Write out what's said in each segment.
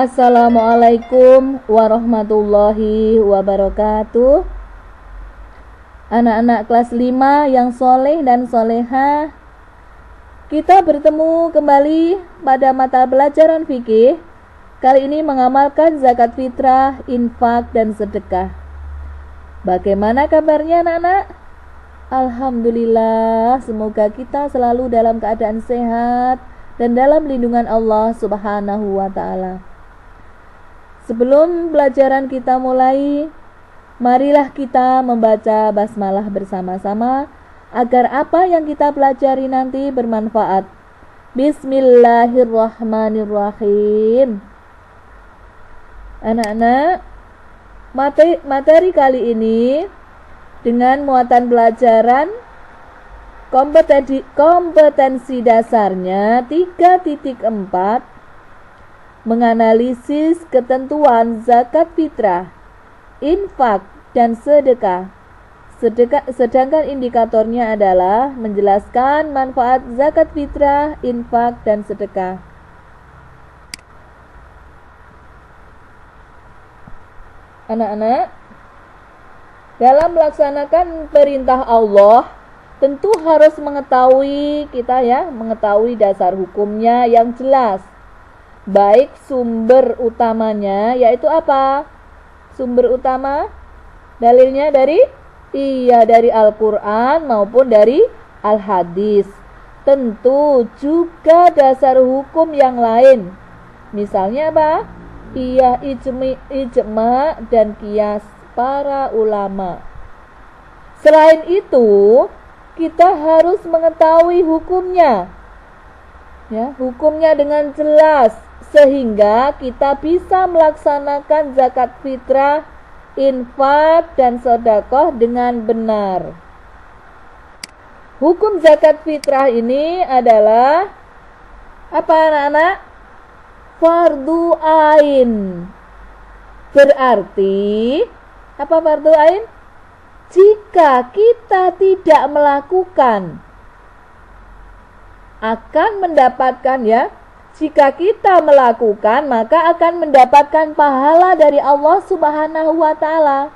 Assalamualaikum warahmatullahi wabarakatuh. Anak-anak kelas 5 yang soleh dan soleha, kita bertemu kembali pada mata pelajaran fikih. Kali ini mengamalkan zakat fitrah, infak, dan sedekah. Bagaimana kabarnya anak-anak? Alhamdulillah, semoga kita selalu dalam keadaan sehat dan dalam lindungan Allah Subhanahu wa ta'ala. Sebelum pelajaran kita mulai, marilah kita membaca basmalah bersama-sama agar apa yang kita pelajari nanti bermanfaat. Bismillahirrahmanirrahim. Anak-anak, materi kali ini dengan muatan pelajaran kompetensi dasarnya 3.4 menganalisis ketentuan zakat fitrah, infak, dan sedekah. Sedangkan indikatornya adalah menjelaskan manfaat zakat fitrah, infak, dan sedekah. Anak-anak, dalam melaksanakan perintah Allah, tentu harus mengetahui dasar hukumnya yang jelas. Baik sumber utamanya, yaitu apa? Sumber utama dalilnya dari Al-Quran maupun dari Al-Hadis. Tentu juga dasar hukum yang lain. Misalnya apa? Ijma dan qiyas para ulama. Selain itu, kita harus mengetahui hukumnya. Hukumnya dengan jelas sehingga kita bisa melaksanakan zakat fitrah, infak, dan sedekah dengan benar. Hukum zakat fitrah ini adalah apa anak-anak? Fardu ain. Berarti apa fardu ain? Jika kita tidak melakukan akan mendapatkan jika kita melakukan maka akan mendapatkan pahala dari Allah Subhanahu wa ta'ala.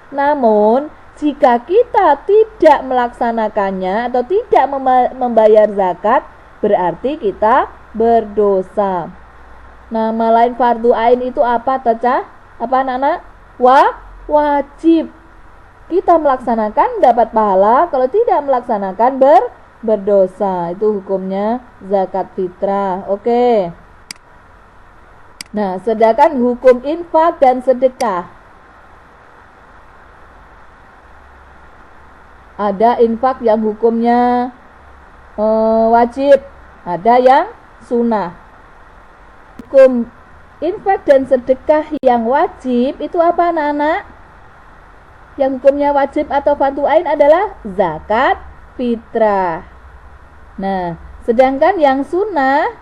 Namun jika kita tidak melaksanakannya atau tidak membayar zakat, berarti kita berdosa. Nama lain fardu ain itu apa Taca? Apa anak-anak? Wajib. Kita melaksanakan dapat pahala, kalau tidak melaksanakan berdosa. Itu hukumnya zakat fitrah. Oke. Nah, sedangkan hukum infak dan sedekah. Ada infak yang hukumnya wajib, ada yang sunnah. Hukum infak dan sedekah yang wajib itu apa anak-anak? Yang hukumnya wajib atau fardu ain adalah zakat fitrah. Nah, sedangkan yang sunnah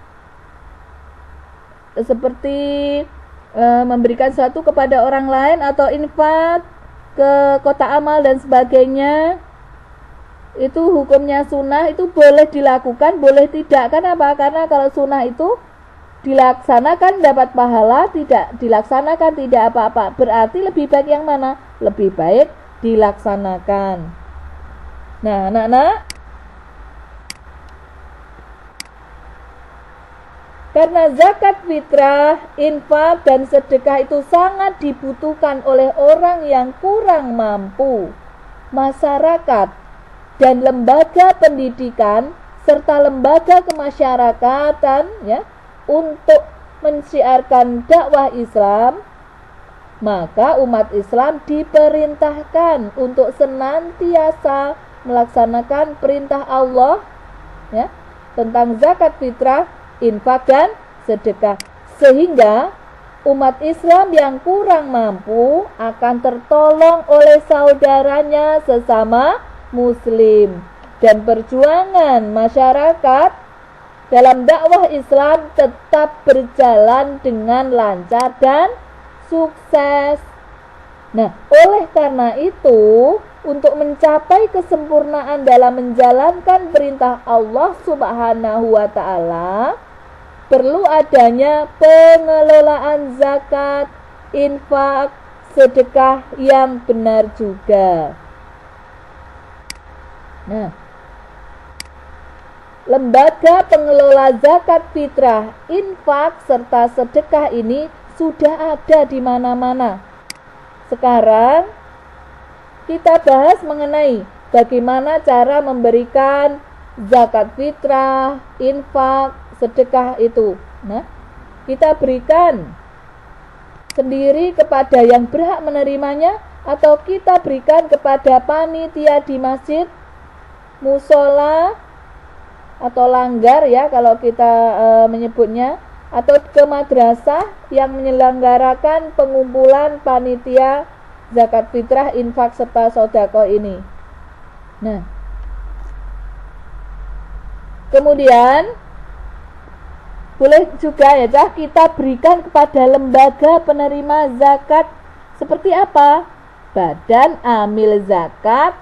seperti memberikan sesuatu kepada orang lain atau infak ke kota amal dan sebagainya, itu hukumnya sunnah, itu boleh dilakukan, boleh tidak. Kenapa? Karena kalau sunnah itu dilaksanakan dapat pahala, tidak dilaksanakan tidak apa-apa. Berarti lebih baik yang mana? Lebih baik dilaksanakan. Nah, anak-anak, karena zakat fitrah, infak, dan sedekah itu sangat dibutuhkan oleh orang yang kurang mampu, masyarakat, dan lembaga pendidikan, serta lembaga kemasyarakatan untuk mensiarkan dakwah Islam, maka umat Islam diperintahkan untuk senantiasa melaksanakan perintah Allah tentang zakat fitrah, infak, dan sedekah, sehingga umat Islam yang kurang mampu akan tertolong oleh saudaranya sesama muslim, dan perjuangan masyarakat dalam dakwah Islam tetap berjalan dengan lancar dan sukses. Nah, oleh karena itu, untuk mencapai kesempurnaan dalam menjalankan perintah Allah Subhanahu wa ta'ala, perlu adanya pengelolaan zakat, infak, sedekah yang benar juga. Nah, lembaga pengelola zakat fitrah, infak, serta sedekah ini sudah ada di mana-mana. Sekarang kita bahas mengenai bagaimana cara memberikan zakat fitrah, infak, sedekah itu. Nah, kita berikan sendiri kepada yang berhak menerimanya atau kita berikan kepada panitia di masjid, musola atau langgar ya kalau kita menyebutnya, atau ke madrasah yang menyelenggarakan pengumpulan panitia zakat fitrah, infak, serta sedekah ini. Nah, kemudian boleh juga ya kita berikan kepada lembaga penerima zakat seperti apa? Badan amil zakat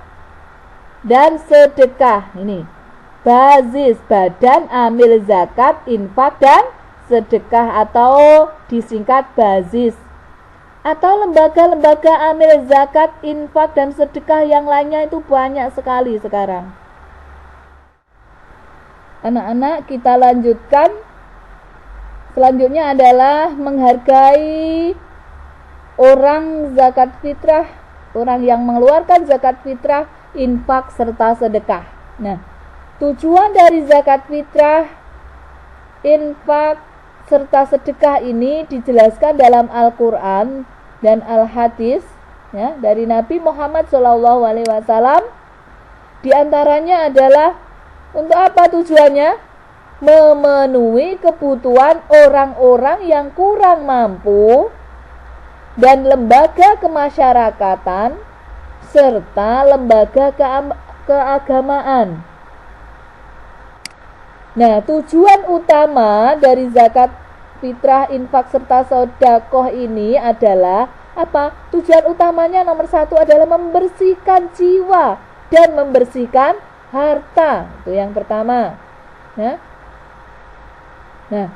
dan sedekah. Ini basis badan amil zakat, infak, dan sedekah atau disingkat basis. Atau lembaga-lembaga amil zakat, infak, dan sedekah yang lainnya itu banyak sekali sekarang. Anak-anak, kita lanjutkan. Selanjutnya adalah menghargai orang zakat fitrah, orang yang mengeluarkan zakat fitrah, infak, serta sedekah. Nah, tujuan dari zakat fitrah, infak, serta sedekah ini dijelaskan dalam Al-Quran dan Al-Hadis ya, dari Nabi Muhammad SAW. Di antaranya adalah untuk apa tujuannya? Memenuhi kebutuhan orang-orang yang kurang mampu dan lembaga kemasyarakatan serta lembaga keagamaan. Nah, tujuan utama dari zakat fitrah, infak, serta sedekah ini adalah apa? Tujuan utamanya nomor 1 adalah membersihkan jiwa dan membersihkan harta. Itu yang pertama. Nah,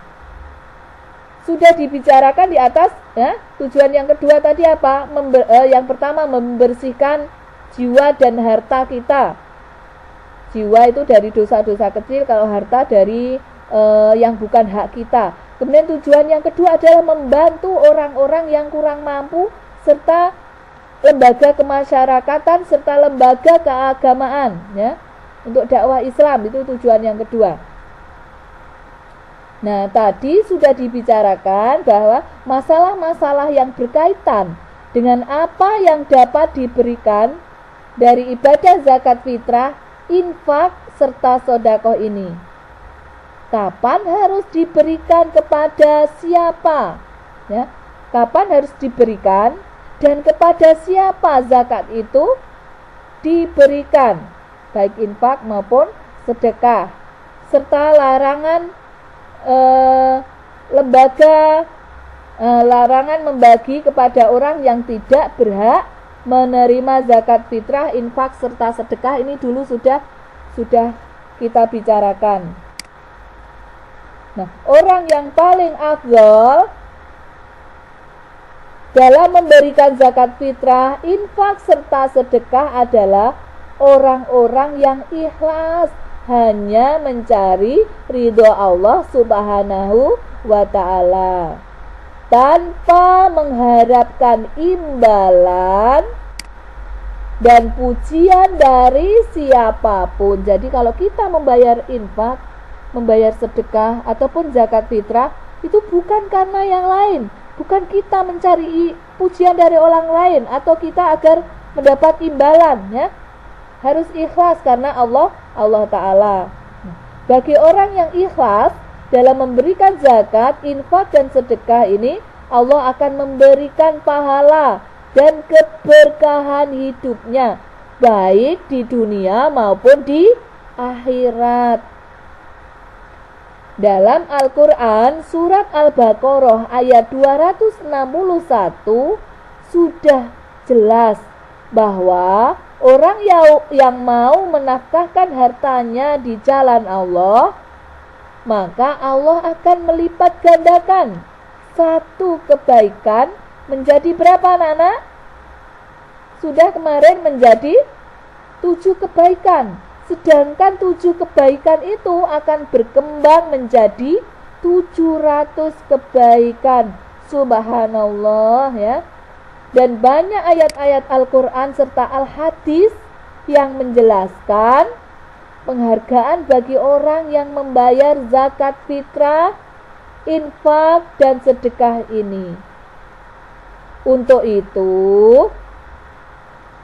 sudah dibicarakan di atas ya. Tujuan yang kedua tadi apa? Yang pertama membersihkan jiwa dan harta kita. Jiwa itu dari dosa-dosa kecil, kalau harta dari yang bukan hak kita. Kemudian tujuan yang kedua adalah membantu orang-orang yang kurang mampu serta lembaga kemasyarakatan serta lembaga keagamaan ya. Untuk dakwah Islam itu tujuan yang kedua. Nah, tadi sudah dibicarakan bahwa masalah-masalah yang berkaitan dengan apa yang dapat diberikan dari ibadah zakat fitrah, infak, serta sedekah ini. Kapan harus diberikan kepada siapa? Ya, kapan harus diberikan dan kepada siapa zakat itu diberikan, baik infak maupun sedekah, serta larangan larangan membagi kepada orang yang tidak berhak menerima zakat fitrah, infak, serta sedekah. Ini dulu sudah kita bicarakan. Nah, orang yang paling afdal dalam memberikan zakat fitrah, infak, serta sedekah adalah orang-orang yang ikhlas hanya mencari ridho Allah Subhanahu wa ta'ala tanpa mengharapkan imbalan dan pujian dari siapapun. Jadi kalau kita membayar infak, membayar sedekah ataupun zakat fitrah, itu bukan karena yang lain, bukan kita mencari pujian dari orang lain atau kita agar mendapat imbalan ya. Harus ikhlas karena Allah Ta'ala. Bagi orang yang ikhlas dalam memberikan zakat, infak, dan sedekah ini, Allah akan memberikan pahala dan keberkahan hidupnya, baik di dunia maupun di akhirat. Dalam Al-Quran, surat Al-Baqarah ayat 261 sudah jelas bahwa orang yang mau menafkahkan hartanya di jalan Allah, maka Allah akan melipat gandakan satu kebaikan menjadi berapa anak-anak? Sudah kemarin menjadi 7 kebaikan. Sedangkan 7 kebaikan itu akan berkembang menjadi 700 kebaikan. Subhanallah ya. Dan banyak ayat-ayat Al-Quran serta Al-Hadis yang menjelaskan penghargaan bagi orang yang membayar zakat fitrah, infak, dan sedekah ini. Untuk itu,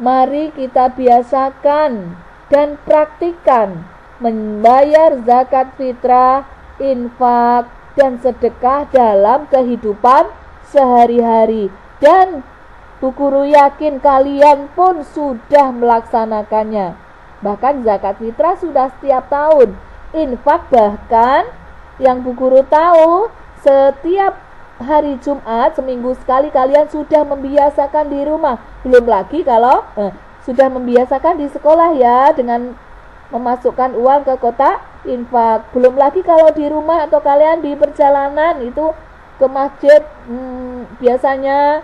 mari kita biasakan dan praktikkan membayar zakat fitrah, infak, dan sedekah dalam kehidupan sehari-hari. Dan Bu Guru yakin kalian pun sudah melaksanakannya. Bahkan zakat fitrah sudah setiap tahun. Infak bahkan yang Bu Guru tahu, setiap hari Jumat seminggu sekali kalian sudah membiasakan di rumah. Belum lagi kalau sudah membiasakan di sekolah ya, dengan memasukkan uang ke kotak infak. Belum lagi kalau di rumah atau kalian di perjalanan itu ke masjid, biasanya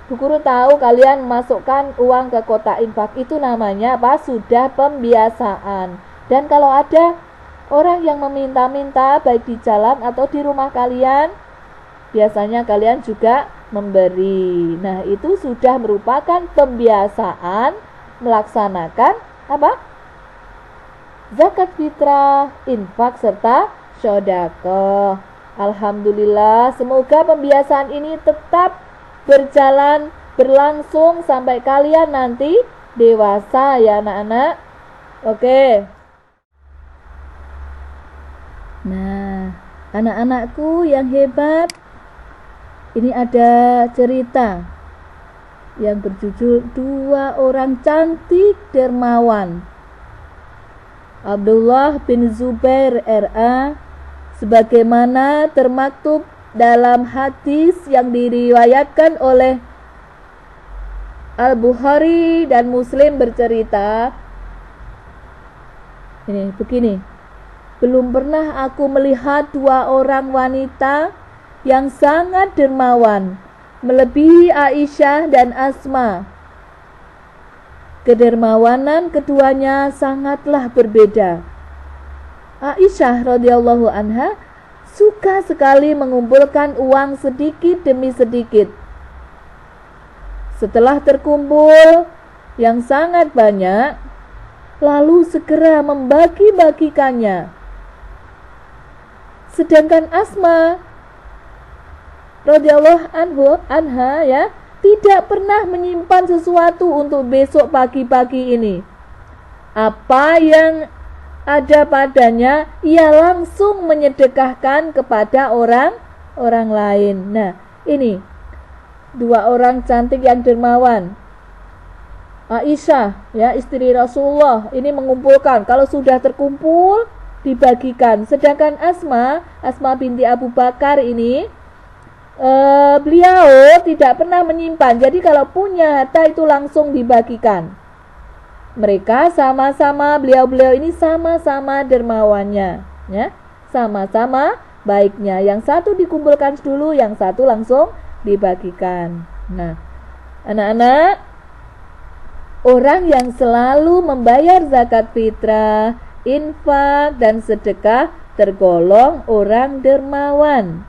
Bu Guru tahu kalian memasukkan uang ke kotak infak. Itu namanya apa? Sudah pembiasaan. Dan kalau ada orang yang meminta-minta baik di jalan atau di rumah kalian, biasanya kalian juga memberi. Nah, itu sudah merupakan pembiasaan melaksanakan apa? Zakat fitrah, infak, serta sedekah. Alhamdulillah, semoga pembiasaan ini tetap berjalan, berlangsung sampai kalian nanti dewasa ya anak-anak. Oke. Nah, anak-anakku yang hebat, ini ada cerita yang berjudul 2 orang cantik dermawan. Abdullah bin Zubair RA, sebagaimana termaktub dalam hadis yang diriwayatkan oleh Al-Bukhari dan Muslim bercerita, ini begini, belum pernah aku melihat 2 orang wanita yang sangat dermawan melebihi Aisyah dan Asma. Kedermawanan keduanya sangatlah berbeda. Aisyah radhiyallahu anha suka sekali mengumpulkan uang sedikit demi sedikit. Setelah terkumpul yang sangat banyak, lalu segera membagi-bagikannya. Sedangkan Asma radhiyallahu anha ya, tidak pernah menyimpan sesuatu untuk besok pagi-pagi ini. Apa yang ada padanya, ia langsung menyedekahkan kepada orang lain. Nah, ini 2 orang cantik yang dermawan. Aisyah, ya, istri Rasulullah, ini mengumpulkan. Kalau sudah terkumpul, dibagikan. Sedangkan Asma binti Abu Bakar ini, beliau tidak pernah menyimpan. Jadi kalau punya harta itu langsung dibagikan. Mereka sama-sama, beliau ini sama-sama dermawannya, ya, sama-sama baiknya. Yang satu dikumpulkan dulu, yang satu langsung dibagikan. Nah, anak-anak, orang yang selalu membayar zakat fitrah, infak, dan sedekah tergolong orang dermawan.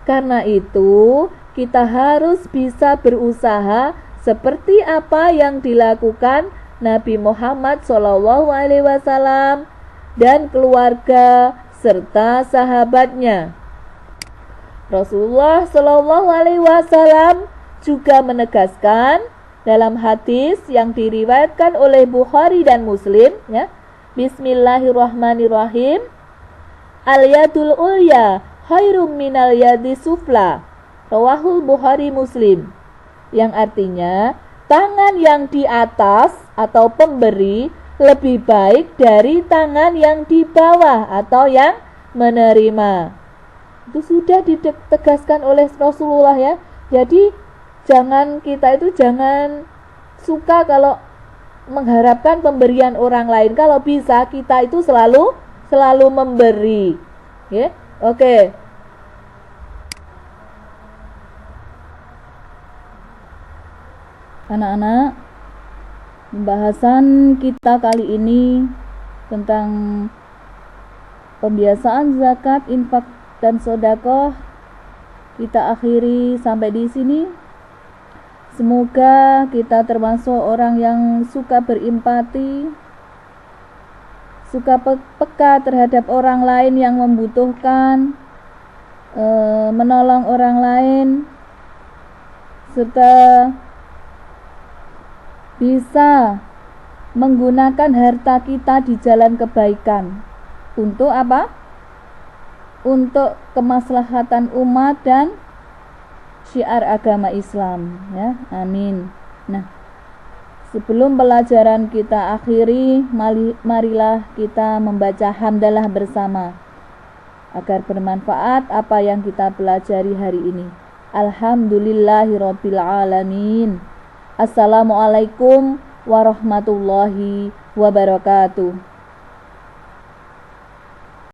Karena itu, kita harus bisa berusaha seperti apa yang dilakukan Nabi Muhammad SAW dan keluarga serta sahabatnya. Rasulullah SAW juga menegaskan dalam hadis yang diriwayatkan oleh Bukhari dan Muslim, ya, Bismillahirrahmanirrahim, al-yadul ulya khairum minal yadi sufla, rawahul Bukhari Muslim, yang artinya tangan yang di atas atau pemberi lebih baik dari tangan yang di bawah atau yang menerima. Itu sudah ditegaskan oleh Rasulullah, ya. Jadi kita itu jangan suka kalau mengharapkan pemberian orang lain. Kalau bisa kita itu selalu selalu memberi. Ya, oke. Anak-anak, pembahasan kita kali ini tentang pembiasaan zakat, infak, dan sedekah kita akhiri sampai di sini. Semoga kita termasuk orang yang suka berempati, suka peka terhadap orang lain yang membutuhkan, menolong orang lain, serta bisa menggunakan harta kita di jalan kebaikan. Untuk apa? Untuk kemaslahatan umat dan syiar agama Islam, ya. Amin. Nah, sebelum pelajaran kita akhiri, marilah kita membaca hamdalah bersama agar bermanfaat apa yang kita pelajari hari ini. Alhamdulillahirabbil alamin. Assalamualaikum warahmatullahi wabarakatuh.